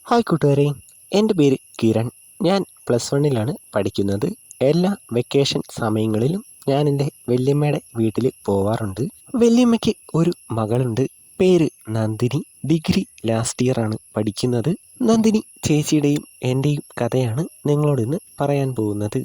Hi കൂട്ടുകാരെ, എൻ്റെ പേര് കിരൺ. ഞാൻ +1 പഠിക്കുന്നത്. എല്ലാ വെക്കേഷൻ സമയങ്ങളിലും ഞാൻ എൻ്റെ വല്യമ്മയുടെ വീട്ടിൽ പോവാറുണ്ട്. വല്യമ്മയ്ക്ക് ഒരു മകളുണ്ട്. പേര് നന്ദിനി. ഡിഗ്രി ലാസ്റ്റ് ഇയർ ആണ് പഠിക്കുന്നത്. നന്ദിനി ചേച്ചിയുടെയും എൻ്റെയും കഥയാണ് നിങ്ങളോടിന്ന് പറയാൻ പോകുന്നത്.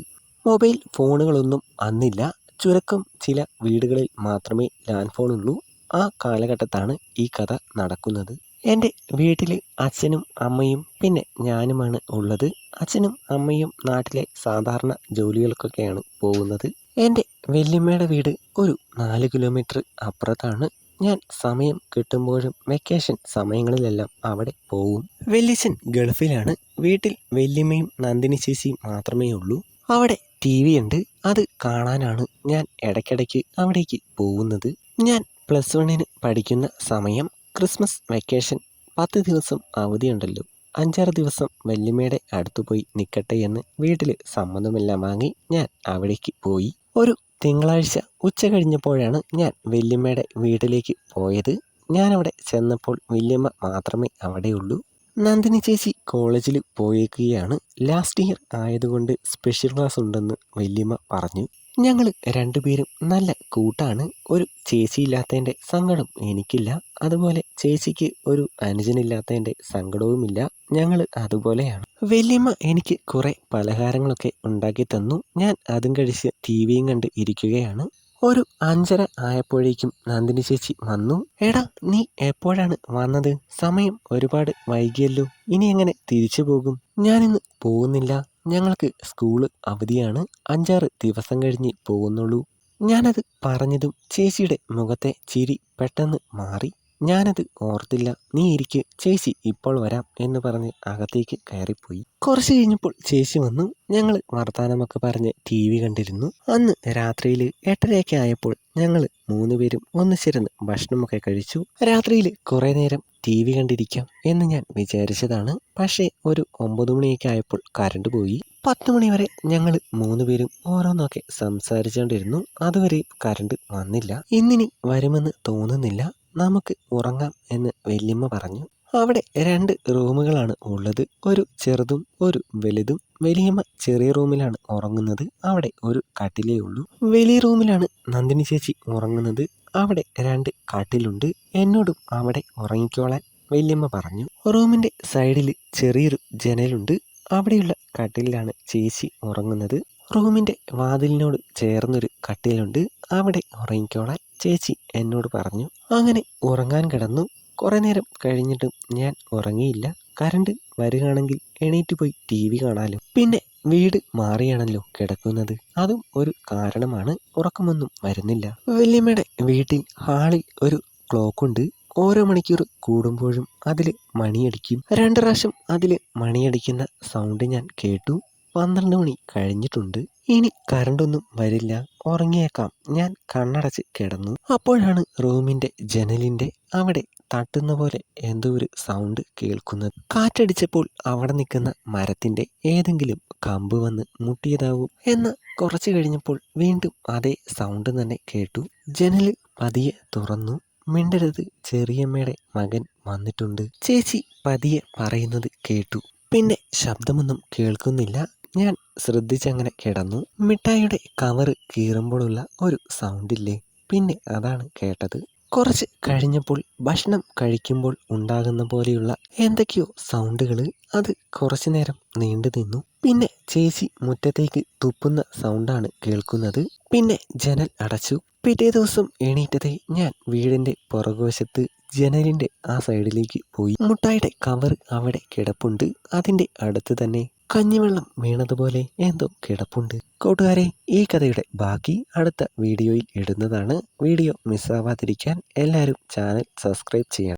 മൊബൈൽ ഫോണുകളൊന്നും അന്നില്ല. ചുരുക്കം ചില വീടുകളിൽ മാത്രമേ ലാൻഡ് ഫോണുള്ളൂ. ആ കാലഘട്ടത്താണ് ഈ കഥ നടക്കുന്നത്. എൻ്റെ വീട്ടിൽ അച്ഛനും അമ്മയും പിന്നെ ഞാനുമാണ് ഉള്ളത്. അച്ഛനും അമ്മയും നാട്ടിലെ സാധാരണ ജോലികൾക്കൊക്കെയാണ് പോകുന്നത്. എൻ്റെ വല്യമ്മയുടെ വീട് ഒരു 4 കിലോമീറ്റർ അപ്പുറത്താണ്. ഞാൻ സമയം കിട്ടുമ്പോഴും വെക്കേഷൻ സമയങ്ങളിലെല്ലാം അവിടെ പോവും. വല്യച്ഛൻ ഗൾഫിലാണ്. വീട്ടിൽ വല്യമ്മയും നന്ദിനി ചേച്ചിയും മാത്രമേ ഉള്ളൂ. അവിടെ TV ഉണ്ട്. അത് കാണാനാണ് ഞാൻ ഇടയ്ക്കിടയ്ക്ക് അവിടേക്ക് പോകുന്നത്. ഞാൻ +1 പഠിക്കുന്ന സമയം ക്രിസ്മസ് വെക്കേഷൻ 10 ദിവസം അവധിയുണ്ടല്ലോ. 5-6 ദിവസം വല്യമ്മയുടെ അടുത്ത് പോയി നിൽക്കട്ടെ എന്ന് വീട്ടിൽ സമ്മതമെല്ലാം വാങ്ങി ഞാൻ അവിടേക്ക് പോയി. ഒരു തിങ്കളാഴ്ച ഉച്ച കഴിഞ്ഞപ്പോഴാണ് ഞാൻ വല്യമ്മയുടെ വീട്ടിലേക്ക് പോയത്. ഞാനവിടെ ചെന്നപ്പോൾ വല്യമ്മ മാത്രമേ അവിടെയുള്ളൂ. നന്ദിനി ചേച്ചി കോളേജിൽ പോയേക്കുകയാണ്. ലാസ്റ്റ് ഇയർ ആയതുകൊണ്ട് സ്പെഷ്യൽ ക്ലാസ് ഉണ്ടെന്ന് വല്യമ്മ പറഞ്ഞു. ഞങ്ങൾ രണ്ടുപേരും നല്ല കൂട്ടാണ്. ഒരു ചേച്ചിയില്ലാത്തതിൻ്റെ സങ്കടം എനിക്കില്ല. അതുപോലെ ചേച്ചിക്ക് ഒരു അനുജനില്ലാത്തതിൻ്റെ സങ്കടവുമില്ല. ഞങ്ങൾ അതുപോലെയാണ്. വല്യമ്മ എനിക്ക് കുറേ പലഹാരങ്ങളൊക്കെ ഉണ്ടാക്കി തന്നു. ഞാൻ അതും കഴിച്ച് TVയും കണ്ട് ഇരിക്കുകയാണ്. ഒരു 5:30 ആയപ്പോഴേക്കും നന്ദിനി ചേച്ചി വന്നു. എടാ, നീ എപ്പോഴാണ് വന്നത്? സമയം ഒരുപാട് വൈകിയല്ലോ. ഇനി എങ്ങനെ തിരിച്ചു പോകും? ഞാനിന്ന് പോകുന്നില്ല. ഞങ്ങൾക്ക് സ്കൂള് അവധിയാണ്. 5-6 ദിവസം കഴിഞ്ഞ് പോകുന്നുള്ളൂ. ഞാനത് പറഞ്ഞതും ചേച്ചിയുടെ മുഖത്തെ ചിരി പെട്ടെന്ന് മാറി. ഞാനത് ഓർത്തില്ല. നീ ഇരിക്ക്, ചേച്ചി ഇപ്പോൾ വരാം എന്ന് പറഞ്ഞ് അകത്തേക്ക് കയറിപ്പോയി. കുറച്ച് കഴിഞ്ഞപ്പോൾ ചേച്ചി വന്നു. ഞങ്ങൾ വർത്തമാനമൊക്കെ പറഞ്ഞ് TV കണ്ടിരുന്നു. അന്ന് രാത്രിയിൽ 8:30 ആയപ്പോൾ ഞങ്ങൾ 3 പേരും ഒന്നിച്ചിരുന്ന് ഭക്ഷണമൊക്കെ കഴിച്ചു. രാത്രിയിൽ കുറേ നേരം TV കണ്ടിരിക്കാം എന്ന് ഞാൻ വിചാരിച്ചതാണ്. പക്ഷേ ഒരു 9 മണിയൊക്കെ ആയപ്പോൾ കറണ്ട് പോയി. 10 മണി വരെ ഞങ്ങൾ 3 പേരും ഓരോന്നൊക്കെ സംസാരിച്ചുകൊണ്ടിരുന്നു. അതുവരെ കറണ്ട് വന്നില്ല. ഇന്നിനി വരുമെന്ന് തോന്നുന്നില്ല. നമുക്ക് ഉറങ്ങാം എന്ന് വല്യമ്മ പറഞ്ഞു. അവിടെ 2 റൂമുകളാണ് ഉള്ളത്. ഒരു ചെറുതും ഒരു വലുതും. വലിയമ്മ ചെറിയ റൂമിലാണ് ഉറങ്ങുന്നത്. അവിടെ ഒരു കട്ടിലേ ഉള്ളൂ. വലിയ റൂമിലാണ് നന്ദിനി ചേച്ചി ഉറങ്ങുന്നത്. അവിടെ 2 കട്ടിലുണ്ട്. എന്നോടും അവിടെ ഉറങ്ങിക്കോളാൻ വല്യമ്മ പറഞ്ഞു. റൂമിൻ്റെ സൈഡിൽ ചെറിയൊരു ജനലുണ്ട്. അവിടെയുള്ള കട്ടിലാണ് ചേച്ചി ഉറങ്ങുന്നത്. റൂമിൻ്റെ വാതിലിനോട് ചേർന്നൊരു കട്ടിലുണ്ട്. അവിടെ ഉറങ്ങിക്കോളാൻ ചേച്ചി എന്നോട് പറഞ്ഞു. അങ്ങനെ ഉറങ്ങാൻ കിടന്നു. കുറേ നേരം കഴിഞ്ഞിട്ടും ഞാൻ ഉറങ്ങിയില്ല. കറണ്ട് വരികയാണെങ്കിൽ എണീറ്റ് പോയി TV കാണാലോ. പിന്നെ വീട് മാറിയാണല്ലോ കിടക്കുന്നത്. അതും ഒരു കാരണമാണ്. ഉറക്കമൊന്നും വരുന്നില്ല. വല്യമ്മയുടെ വീട്ടിൽ ഹാളിൽ ഒരു ക്ലോക്കുണ്ട്. ഓരോ മണിക്കൂർ കൂടുമ്പോഴും അതിൽ മണിയടിക്കും. 2 പ്രാവശ്യം അതിൽ മണിയടിക്കുന്ന സൗണ്ട് ഞാൻ കേട്ടു. 12 മണി കഴിഞ്ഞിട്ടുണ്ട്. ഇനി കറണ്ടൊന്നും വരില്ല. ഉറങ്ങിയേക്കാം. ഞാൻ കണ്ണടച്ച് കിടന്നു. അപ്പോഴാണ് റൂമിൻ്റെ ജനലിൻ്റെ അവിടെ തട്ടുന്ന പോലെ എന്തോ ഒരു സൗണ്ട് കേൾക്കുന്നത്. കാറ്റടിച്ചപ്പോൾ അവിടെ നിൽക്കുന്ന മരത്തിൻ്റെ ഏതെങ്കിലും കമ്പ് വന്ന് മുട്ടിയതാവും എന്ന് കുറച്ച് കഴിഞ്ഞപ്പോൾ വീണ്ടും അതേ സൗണ്ട് തന്നെ കേട്ടു. ജനൽ പതിയെ തുറന്നു. മിണ്ടരുത്, ചെറിയമ്മയുടെ മകൻ വന്നിട്ടുണ്ട്, ചേച്ചി പതിയെ പറയുന്നത് കേട്ടു. പിന്നെ ശബ്ദമൊന്നും കേൾക്കുന്നില്ല. ഞാൻ ശ്രദ്ധിച്ചങ്ങനെ കിടന്നു. മിഠായിയുടെ കവറ് കീറുമ്പോഴുള്ള ഒരു സൗണ്ടില്ലേ, പിന്നെ അതാണ് കേട്ടത്. കുറച്ച് കഴിഞ്ഞപ്പോൾ ഭക്ഷണം കഴിക്കുമ്പോൾ ഉണ്ടാകുന്ന പോലെയുള്ള എന്തൊക്കെയോ സൗണ്ടുകൾ. അത് കുറച്ചു നേരം നീണ്ടു നിന്നു. പിന്നെ ചേച്ചി മുറ്റത്തേക്ക് തുപ്പുന്ന സൗണ്ടാണ് കേൾക്കുന്നത്. പിന്നെ ജനൽ അടച്ചു. പിറ്റേ ദിവസം എണീറ്റതേ ഞാൻ വീടിൻ്റെ പുറകുവശത്ത് ജനലിൻ്റെ ആ സൈഡിലേക്ക് പോയി. മുട്ടായിയുടെ കവർ അവിടെ കിടപ്പുണ്ട്. അതിൻ്റെ അടുത്ത് തന്നെ കഞ്ഞിവെള്ളം വീണതുപോലെ എന്തോ കിടപ്പുണ്ട്. കൂട്ടുകാരെ, ഈ കഥയുടെ ബാക്കി അടുത്ത വീഡിയോയിൽ ഇടുന്നതാണ്. വീഡിയോ മിസ്സാവാതിരിക്കാൻ എല്ലാവരും ചാനൽ സബ്സ്ക്രൈബ് ചെയ്യണം.